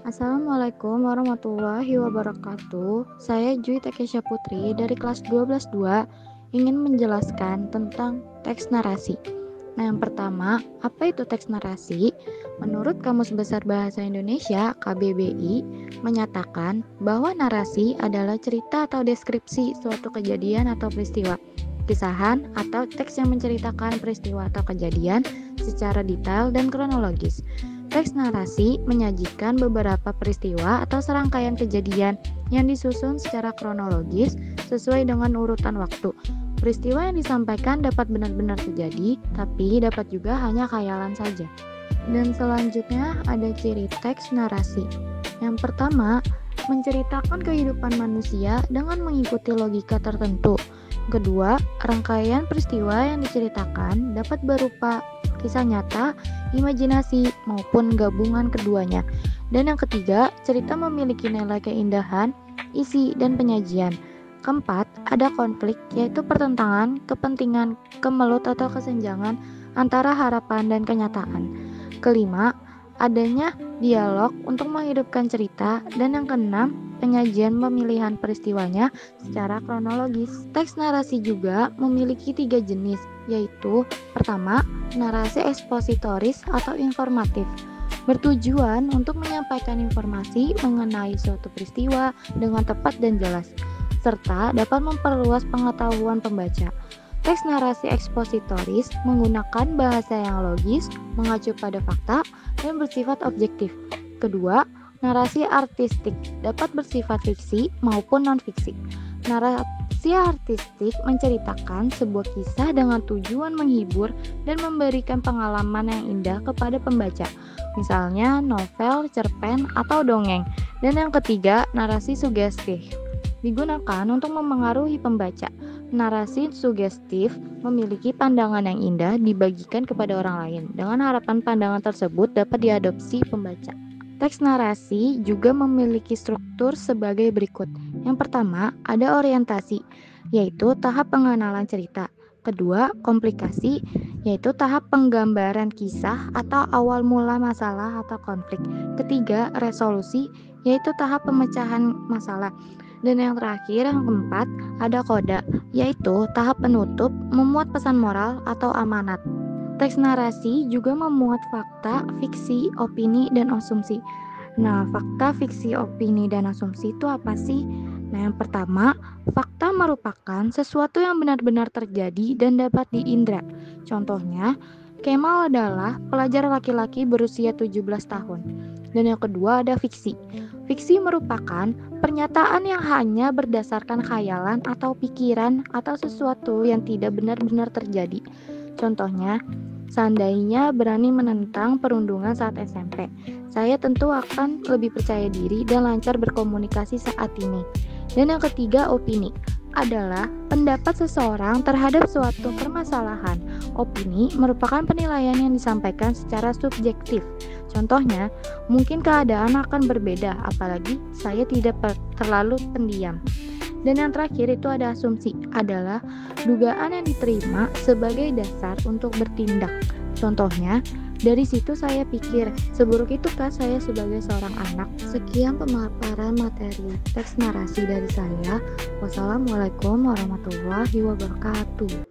Assalamualaikum warahmatullahi wabarakatuh. Saya Jui Tekesha Putri dari kelas 12-2 ingin menjelaskan tentang teks narasi. Nah, yang pertama, apa itu teks narasi? Menurut Kamus Besar Bahasa Indonesia (KBBI) menyatakan bahwa narasi adalah cerita atau deskripsi suatu kejadian atau peristiwa, kisahan atau teks yang menceritakan peristiwa atau kejadian secara detail dan kronologis. Teks narasi menyajikan beberapa peristiwa atau serangkaian kejadian yang disusun secara kronologis sesuai dengan urutan waktu. Peristiwa yang disampaikan dapat benar-benar terjadi, tapi dapat juga hanya khayalan saja. Dan selanjutnya ada ciri teks narasi. Yang pertama, menceritakan kehidupan manusia dengan mengikuti logika tertentu. Kedua, rangkaian peristiwa yang diceritakan dapat berupa kisah nyata, imajinasi, maupun gabungan keduanya. Dan yang ketiga, cerita memiliki nilai keindahan, isi, dan penyajian. Keempat, ada konflik, yaitu pertentangan, kepentingan, kemelut atau kesenjangan antara harapan dan kenyataan. Kelima, adanya dialog untuk menghidupkan cerita. Dan yang keenam, penyajian pemilihan peristiwanya secara kronologis. Teks narasi juga memiliki 3 jenis, yaitu pertama, narasi ekspositoris atau informatif, bertujuan untuk menyampaikan informasi mengenai suatu peristiwa dengan tepat dan jelas, serta dapat memperluas pengetahuan pembaca. Teks narasi ekspositoris menggunakan bahasa yang logis, mengacu pada fakta, dan bersifat objektif. Kedua, narasi artistik dapat bersifat fiksi maupun non-fiksi. Narasi artistik menceritakan sebuah kisah dengan tujuan menghibur dan memberikan pengalaman yang indah kepada pembaca, misalnya novel, cerpen, atau dongeng. Dan yang ketiga, narasi sugestif digunakan untuk memengaruhi pembaca. Narasi sugestif memiliki pandangan yang indah dibagikan kepada orang lain, dengan harapan pandangan tersebut dapat diadopsi pembaca. Teks narasi juga memiliki struktur sebagai berikut. Yang pertama, ada orientasi, yaitu tahap pengenalan cerita. Kedua, komplikasi, yaitu tahap penggambaran kisah atau awal mula masalah atau konflik. Ketiga, resolusi, yaitu tahap pemecahan masalah. Dan yang terakhir, yang keempat, ada koda, yaitu tahap penutup, memuat pesan moral atau amanat. Teks narasi juga memuat fakta, fiksi, opini, dan asumsi. Nah, fakta, fiksi, opini, dan asumsi itu apa sih? Nah, yang pertama, fakta merupakan sesuatu yang benar-benar terjadi dan dapat diindra. Contohnya, Kemal adalah pelajar laki-laki berusia 17 tahun. Dan yang kedua ada fiksi. Fiksi merupakan pernyataan yang hanya berdasarkan khayalan atau pikiran atau sesuatu yang tidak benar-benar terjadi. Contohnya, seandainya berani menentang perundungan saat SMP, saya tentu akan lebih percaya diri dan lancar berkomunikasi saat ini. Dan yang ketiga, opini adalah pendapat seseorang terhadap suatu permasalahan. Opini merupakan penilaian yang disampaikan secara subjektif. Contohnya, mungkin keadaan akan berbeda, apalagi saya tidak terlalu pendiam. Dan yang terakhir itu ada asumsi, adalah dugaan yang diterima sebagai dasar untuk bertindak. Contohnya, dari situ saya pikir, seburuk itukah saya sebagai seorang anak? Sekian pemaparan materi teks narasi dari saya. Wassalamualaikum warahmatullahi wabarakatuh.